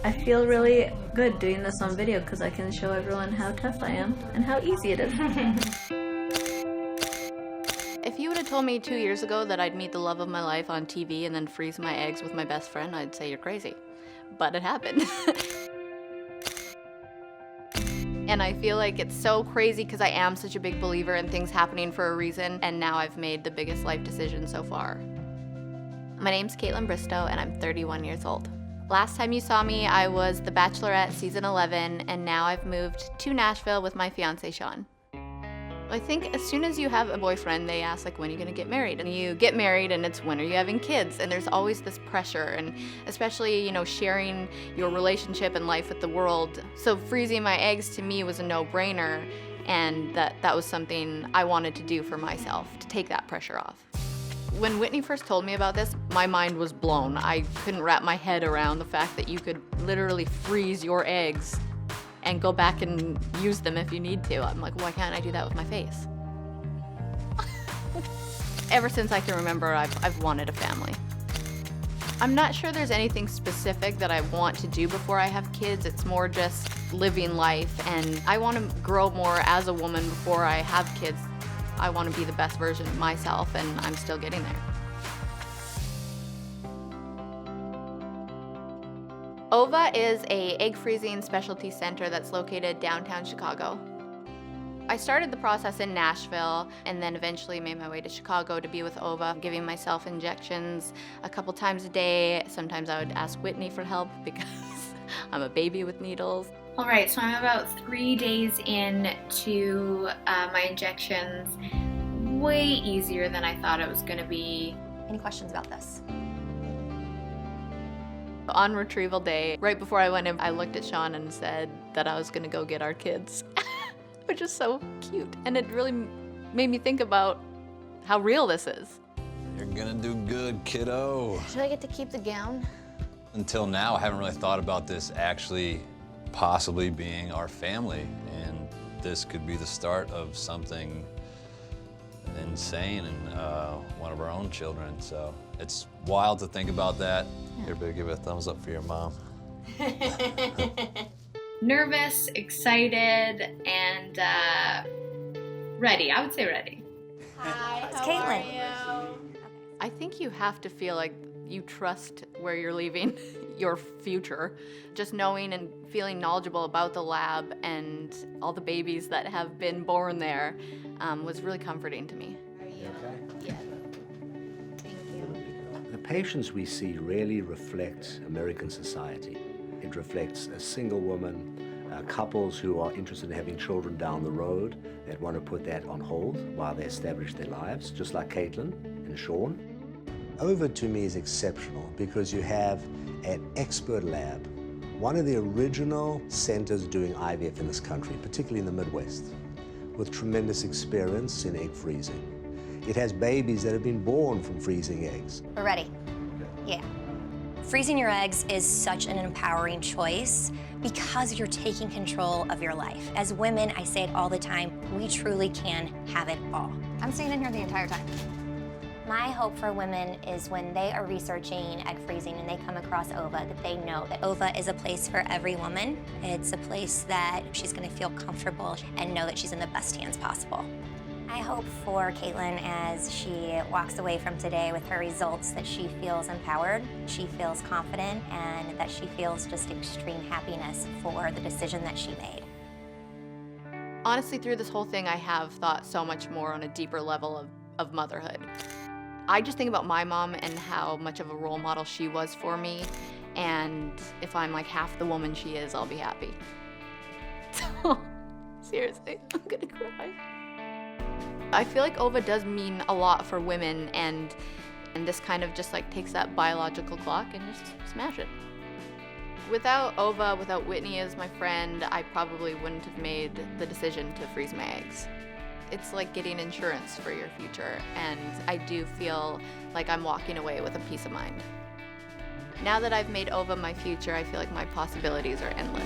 I feel really good doing this on video because I can show everyone how tough I am and how easy it is. If you would have told me 2 years ago that I'd meet the love of my life on TV and then freeze my eggs with my best friend, I'd say you're crazy. But it happened. And I feel like it's so crazy because I am such a big believer in things happening for a reason, and now I've made the biggest life decision so far. My name's Kaitlyn Bristowe, and I'm 31 years old. Last time you saw me, I was the Bachelorette season 11, and now I've moved to Nashville with my fiance, Sean. I think as soon as you have a boyfriend, they ask, like, when are you gonna get married? And you get married and it's, when are you having kids? And there's always this pressure, and especially, you know, sharing your relationship and life with the world. So freezing my eggs to me was a no-brainer, and that was something I wanted to do for myself, to take that pressure off. When Whitney first told me about this, my mind was blown. I couldn't wrap my head around the fact that you could literally freeze your eggs and go back and use them if you need to. I'm like, why can't I do that with my face? Ever since I can remember, I've wanted a family. I'm not sure there's anything specific that I want to do before I have kids. It's more just living life, and I want to grow more as a woman before I have kids. I want to be the best version of myself, and I'm still getting there. OVA is an egg freezing specialty center that's located downtown Chicago. I started the process in Nashville and then eventually made my way to Chicago to be with OVA, giving myself injections a couple times a day. Sometimes I would ask Whitney for help because I'm a baby with needles. All right, so I'm about 3 days in to my injections. Way easier than I thought it was gonna be. Any questions about this? On retrieval day, right before I went in, I looked at Sean and said that I was gonna go get our kids, which is so cute. And it really made me think about how real this is. You're gonna do good, kiddo. Should I get to keep the gown? Until now, I haven't really thought about this actually possibly being our family, and this could be the start of something insane and one of our own children. So it's wild to think about that. Here, baby, give it a thumbs up for your mom. Nervous, excited, and ready. I would say ready. Hi, it's Kaitlyn. I think you have to feel like you trust where you're leaving your future. Just knowing and feeling knowledgeable about the lab and all the babies that have been born there was really comforting to me. Are you okay? Yeah. Thank you. The patients we see really reflect American society. It reflects a single woman, couples who are interested in having children down the road that want to put that on hold while they establish their lives, just like Kaitlyn and Sean. OVA to me is exceptional because you have an expert lab, one of the original centers doing IVF in this country, particularly in the Midwest, with tremendous experience in egg freezing. It has babies that have been born from freezing eggs. We're ready. Yeah. Freezing your eggs is such an empowering choice because you're taking control of your life. As women, I say it all the time, we truly can have it all. I'm staying in here the entire time. My hope for women is when they are researching egg freezing and they come across OVA, that they know that OVA is a place for every woman. It's a place that she's gonna feel comfortable and know that she's in the best hands possible. I hope for Kaitlyn as she walks away from today with her results that she feels empowered, she feels confident, and that she feels just extreme happiness for the decision that she made. Honestly, through this whole thing, I have thought so much more on a deeper level of motherhood. I just think about my mom and how much of a role model she was for me, and if I'm like half the woman she is, I'll be happy. So, seriously, I'm gonna cry. I feel like OVA does mean a lot for women, and this kind of just like takes that biological clock and just smash it. Without OVA, without Whitney as my friend, I probably wouldn't have made the decision to freeze my eggs. It's like getting insurance for your future, and I do feel like I'm walking away with a peace of mind. Now that I've made OVA my future, I feel like my possibilities are endless.